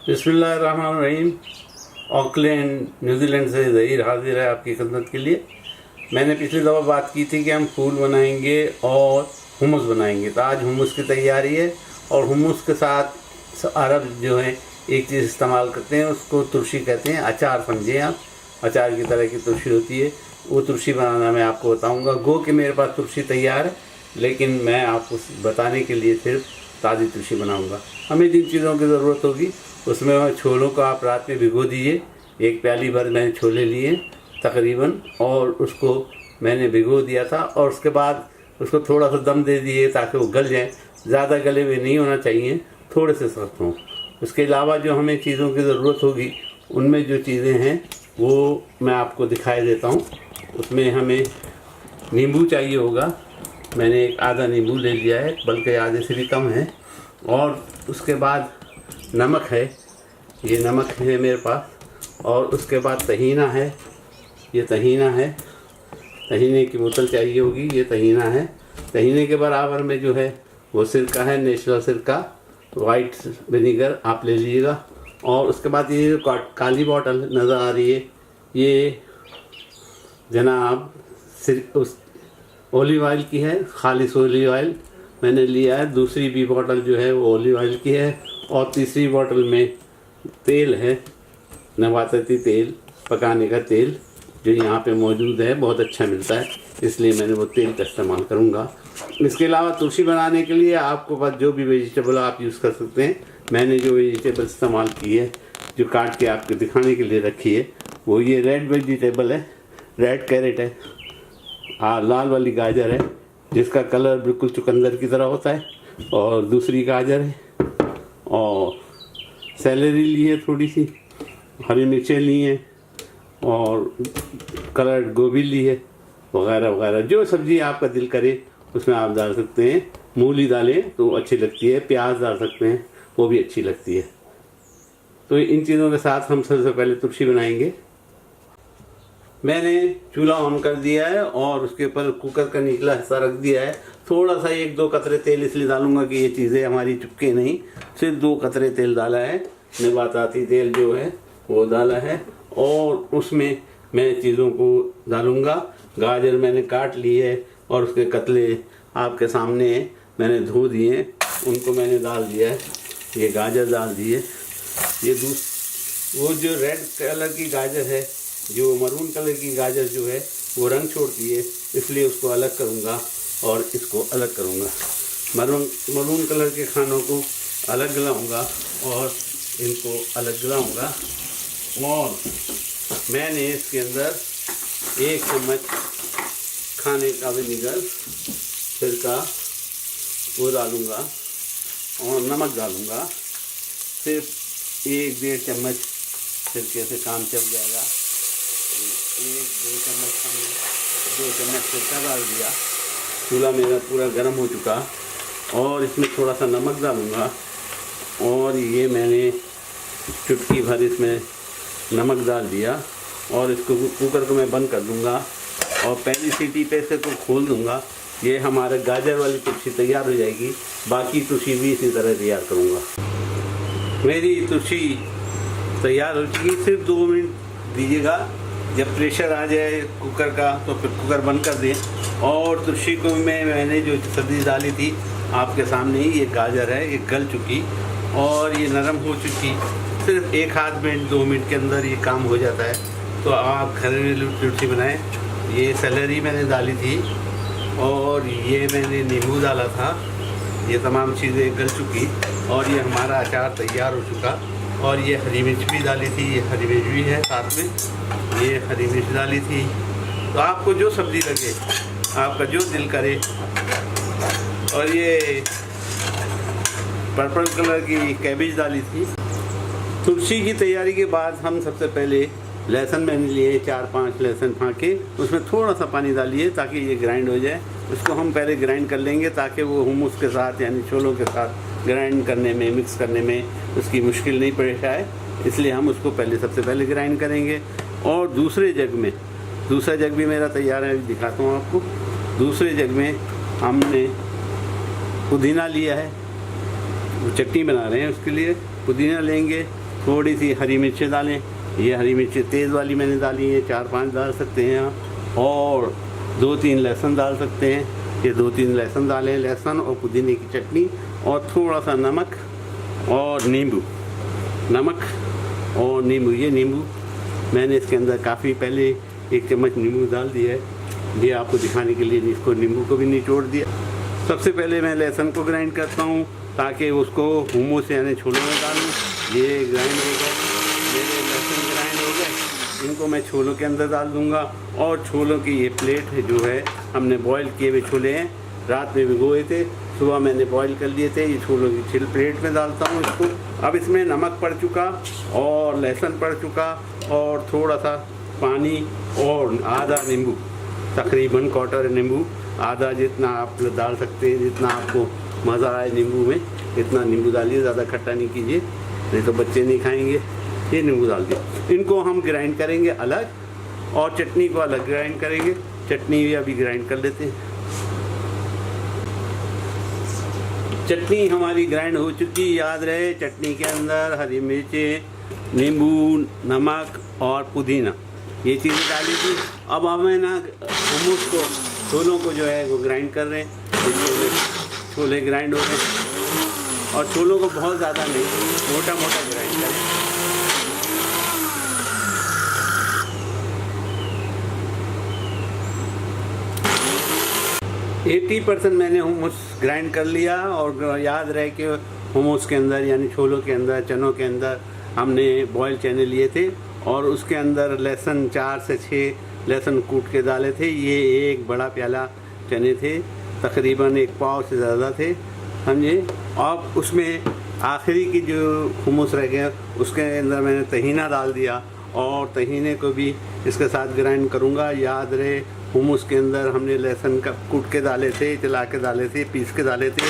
बिस्मिल्लाहिर्रहमानिर्रहीम। Auckland New Zealand से ज़हीर हाजिर है आपकी खिदमत के लिए। मैंने पिछली दफ़ा बात की थी कि हम फूल बनाएंगे और हुम्मस बनाएंगे, तो आज हुम्मस की तैयारी है। और हुम्मस के साथ अरब जो है एक चीज़ इस्तेमाल करते हैं, उसको तुरशी कहते हैं। अचार समझें आप, अचार की तरह की तुरशी होती है, वो तुरशी बनाना मैं आपको बताऊंगा। गो कि मेरे पास तुरशी तैयार है, लेकिन मैं आपको बताने के लिए सिर्फ ताज़ी तुरशी बनाऊंगा। हमें जिन चीज़ों की ज़रूरत होगी उसमें छोलों को आप रात में भिगो दीजिए। एक प्याली भर मैंने छोले लिए तकरीबन, और उसको मैंने भिगो दिया था। और उसके बाद उसको थोड़ा सा दम दे दिए ताकि वो गल जाए। ज़्यादा गले हुए नहीं होना चाहिए, थोड़े से सख्त हों। उसके अलावा जो हमें चीज़ों की ज़रूरत होगी, उनमें जो चीज़ें हैं वो मैं आपको दिखाई देता हूँ। उसमें हमें नींबू चाहिए होगा। मैंने एक आधा नींबू ले लिया है, बल्कि आधे से भी कम है। और उसके बाद नमक है, ये नमक है मेरे पास। और उसके बाद तहीना है, ये तहीना है। तहीने की बोतल चाहिए होगी, ये तहीना है। तहीने के बराबर में जो है वो सिरका है, नेचुरल सिरका, वाइट विनीगर आप ले लीजिएगा। और उसके बाद ये जो काली बॉटल नज़र आ रही है, ये जनाब उस ओलिव ऑयल की है, खालिश ओलिव ऑयल मैंने लिया है। दूसरी भी बॉटल जो है वो ओलिव ऑयल की है। और तीसरी बोतल में तेल है, नबाताती तेल, पकाने का तेल, जो यहाँ पे मौजूद है, बहुत अच्छा मिलता है, इसलिए मैंने वो तेल का इस्तेमाल करूँगा। इसके अलावा तुलसी बनाने के लिए आपको पास जो भी वेजिटेबल आप यूज़ कर सकते हैं। मैंने जो वेजिटेबल इस्तेमाल की है, जो काट के आपको दिखाने के लिए रखी है, वो ये रेड वेजिटेबल है, रेड कैरेट है, लाल वाली गाजर है जिसका कलर बिल्कुल चुकंदर की तरह होता है, और दूसरी गाजर है, और सेलरी ली है, थोड़ी सी हरी मिर्चें ली हैं, और कलर गोभी ली है, वगैरह वगैरह। जो सब्ज़ी आपका दिल करे उसमें आप डाल सकते हैं। मूली डालें तो अच्छी लगती है, प्याज डाल सकते हैं, वो भी अच्छी लगती है। तो इन चीज़ों के साथ हम सबसे पहले तुलसी बनाएंगे। मैंने चूल्हा ऑन कर दिया है और उसके ऊपर कुकर का निचला हिस्सा रख दिया है। थोड़ा सा 1-2 कतरे तेल इसलिए डालूंगा कि ये चीज़ें हमारी चिपके नहीं। सिर्फ 2 कतरे तेल डाला है, नबाताती तेल जो है वो डाला है। और उसमें मैं चीज़ों को डालूंगा। गाजर मैंने काट ली है और उसके कतले आपके सामने मैंने धो दिए, उनको मैंने डाल दिया है। ये गाजर डाल दिए। ये वो जो रेड कलर की गाजर है, जो मरून कलर की गाजर जो है वो रंग छोड़ती है, इसलिए उसको अलग करूँगा और इसको अलग करूँगा। मरून कलर के खानों को अलग गलाऊँगा और इनको अलग गलाऊँगा। और मैंने इसके अंदर 1 चम्मच खाने का विनीगर, सिरका वो डालूँगा और नमक डालूँगा। सिर्फ 1-1.5 चम्मच सिरके से काम चल जाएगा। 1-2 चम्मच हमने 2 चम्मच सिरका डाल दिया। चूल्हा मेरा पूरा गर्म हो चुका, और इसमें थोड़ा सा नमक डालूँगा। और ये मैंने चुटकी भर इसमें नमक डाल दिया, और इसको कुकर को मैं बंद कर दूँगा और पहली सीटी पे इसे को खोल दूँगा। ये हमारा गाजर वाली तुलसी तैयार हो जाएगी। बाकी तुलसी भी इसी तरह तैयार करूँगा। मेरी तुलसी तैयार हो चुकी, सिर्फ 2 मिनट दीजिएगा। जब प्रेशर आ जाए कुकर का तो फिर कुकर बंद कर दें। और तुलसी को मैंने जो सब्ज़ी डाली थी आपके सामने ही, ये गाजर है, ये गल चुकी और ये नरम हो चुकी। सिर्फ 1-2 मिनट 2 मिनट के अंदर ये काम हो जाता है। तो आप घरेलू तुलसी बनाएं। ये सेलरी मैंने डाली थी और ये मैंने नींबू डाला था। ये तमाम चीज़ें गल चुकी और ये हमारा अचार तैयार हो चुका। और ये हरी मिर्च भी डाली थी, ये हरी मिर्च भी है साथ में, ये हरी मिर्च डाली थी। तो आपको जो सब्ज़ी लगे, आपका जो दिल करे। और ये पर्पल कलर की कैबेज डाली थी। तुलसी की तैयारी के बाद हम सबसे पहले लहसुन मैंने लिए 4-5 लहसुन फाँके, उसमें थोड़ा सा पानी डालिए ताकि ये ग्राइंड हो जाए। उसको हम पहले ग्राइंड कर लेंगे ताकि वो हुम्मस के साथ यानी छोलों के साथ ग्राइंड करने में, मिक्स करने में उसकी मुश्किल नहीं पेश आए, इसलिए हम उसको सबसे पहले ग्राइंड करेंगे। और दूसरा जग भी मेरा तैयार है, दिखाता हूँ आपको। दूसरे जग में हमने पुदीना लिया है, वो चटनी बना रहे हैं, उसके लिए पुदीना लेंगे, थोड़ी सी हरी मिर्चें डालें। ये हरी मिर्चें तेज़ वाली मैंने डाली है, 4-5 डाल सकते हैं आप। और 2-3 लहसुन डाल सकते हैं, ये 2-3 लहसुन डालें, लहसुन और पुदीने की चटनी, और थोड़ा सा नमक और नींबू। नमक और नींबू, ये नींबू मैंने इसके अंदर काफ़ी पहले 1 चम्मच नींबू डाल दिया है, ये आपको दिखाने के लिए इसको नींबू को भी निचोड़ दिया। सबसे पहले मैं लहसुन को ग्राइंड करता हूँ ताकि उसको हुमूस यानी छोलों में डालूँ। ये ग्राइंड हो गए, मेरे लहसुन ग्राइंड हो गए, इनको मैं छोलों के अंदर डाल दूँगा। और छोलों की ये प्लेट जो है, हमने बॉईल किए हुए छोले हैं, रात में भिगोए थे, सुबह मैंने बॉईल कर लिए थे। ये छोलों की छिल प्लेट में डालता हूँ इसको। अब इसमें नमक पड़ चुका और लहसुन पड़ चुका और थोड़ा सा पानी और आधा नींबू, तकरीबन क्वार्टर नींबू, आधा जितना आप डाल सकते हैं, जितना आपको मज़ा आए नींबू में इतना नींबू डालिए, ज़्यादा खट्टा नहीं कीजिए, नहीं तो बच्चे नहीं खाएंगे। ये नींबू डाल दिए। इनको हम ग्राइंड करेंगे अलग और चटनी को अलग ग्राइंड करेंगे। चटनी भी अभी ग्राइंड कर लेते हैं। चटनी हमारी ग्राइंड हो चुकी, याद रहे चटनी के अंदर हरी मिर्चें, नींबू, नमक और पुदीना, ये चीज़ें डाली थी। अब हमें ना हुमूस को, छोलों को जो है वो ग्राइंड कर रहे हैं। छोले ग्राइंड हो गए और छोलों को बहुत ज़्यादा नहीं, मोटा मोटा ग्राइंड करें। 80% मैंने हुमूस ग्राइंड कर लिया। और याद रहे कि हुमूस के अंदर यानी छोलों के अंदर, चनों के अंदर हमने बॉयल चने लिए थे और उसके अंदर लहसुन 4 से 6 लहसुन कूट के डाले थे। ये 1 बड़ा प्याला चने थे, तकरीबन 1 पाव से ज़्यादा थे, समझे। अब उसमें आखिरी की जो हुमूस रह गया उसके अंदर मैंने तहीना डाल दिया और तहीने को भी इसके साथ ग्राइंड करूँगा। याद रहे हुमूस के अंदर हमने लहसुन का कूट के डाले थे, चला के डाले थे, पीस के डाले थे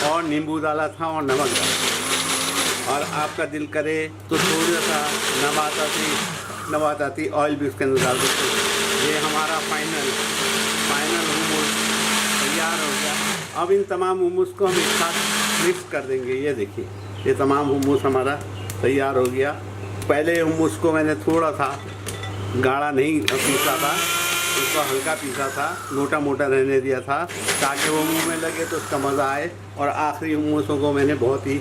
और नींबू डाला था और नमक डाला। और आपका दिल करे तो थोड़ा सा नबाताती ऑयल भी उसके अंदर डाल देते। ये हमारा फाइनल हुमूस तैयार हो गया। अब इन तमाम हुमूस को हम एक साथ मिक्स कर देंगे। ये देखिए, ये तमाम हुमूस हमारा तैयार हो गया। पहले हुमूस को मैंने थोड़ा सा गाढ़ा नहीं पीसा था, उसको हल्का पीसा था, मोटा मोटा रहने दिया था ताकि वो मुंह में लगे तो उसका मज़ा आए। और आखिरी हुमूसों को मैंने बहुत ही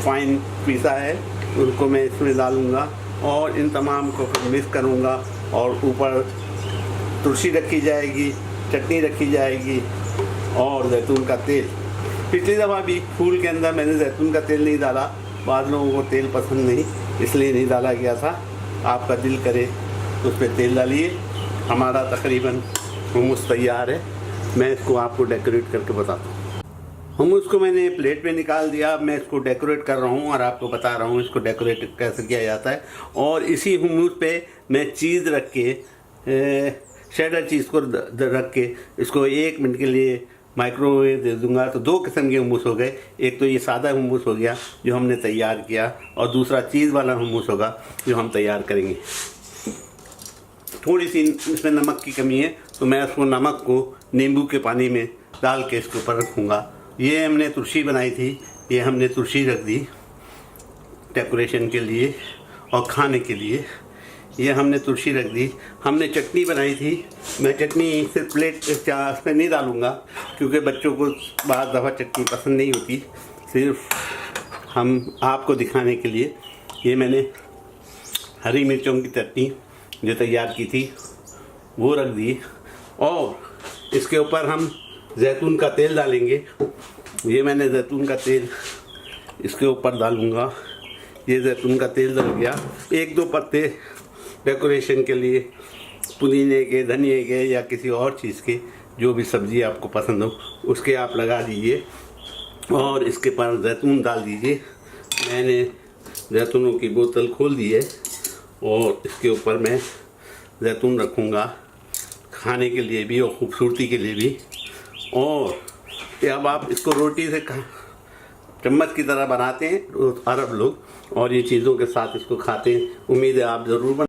फाइन पीसा है, उनको मैं इसमें डालूँगा और इन तमाम को मिक्स करूँगा। और ऊपर तुलसी रखी जाएगी, चटनी रखी जाएगी और जैतून का तेल। पिछली दफ़ा भी फूल के अंदर मैंने जैतून का तेल नहीं डाला, बाद लोगों को तेल पसंद नहीं, इसलिए नहीं डाला गया था। आपका दिल करे तो उस पर तेल डालिए। हमारा तकरीबन हुमूस तैयार है। मैं इसको आपको डेकोरेट करके बताता हूँ। हुमूस को मैंने प्लेट में निकाल दिया। अब मैं इसको डेकोरेट कर रहा हूँ और आपको बता रहा हूँ इसको डेकोरेट कैसे किया जाता है। और इसी हुमूस पे मैं चीज़ रख के, शेडर चीज़ को रख के इसको 1 मिनट के लिए माइक्रोवेव दे दूंगा। तो 2 किस्म के हुमूस हो गए। एक तो ये सादा हुमूस हो गया जो हमने तैयार किया और दूसरा चीज़ वाला हुमूस होगा जो हम तैयार करेंगे। थोड़ी सी इसमें नमक की कमी है तो मैं उसको नमक को नींबू के पानी में डाल के इसके ऊपर रखूँगा। ये हमने तुलसी बनाई थी, ये हमने तुलसी रख दी डेकोरेशन के लिए और खाने के लिए। ये हमने तुलसी रख दी। हमने चटनी बनाई थी, मैं चटनी सिर्फ प्लेट पे नहीं डालूँगा क्योंकि बच्चों को बाद दफ़ा चटनी पसंद नहीं होती। सिर्फ हम आपको दिखाने के लिए ये मैंने हरी मिर्चों की चटनी जो तैयार की थी वो रख दी। और इसके ऊपर हम जैतून का तेल डालेंगे। ये मैंने जैतून का तेल इसके ऊपर डालूँगा। ये जैतून का तेल डल गया। 1-2 पत्ते डेकोरेशन के लिए पुदीने के, धनिए के या किसी और चीज़ के, जो भी सब्ज़ी आपको पसंद हो उसके आप लगा दीजिए और इसके पर जैतून डाल दीजिए। मैंने जैतूनों की बोतल खोल दी है और इसके ऊपर मैं जैतून रखूँगा खाने के लिए भी और ख़ूबसूरती के लिए भी। और अब आप इसको रोटी से चम्मच की तरह बनाते हैं अरब लोग और ये चीज़ों के साथ इसको खाते हैं। उम्मीद है आप ज़रूर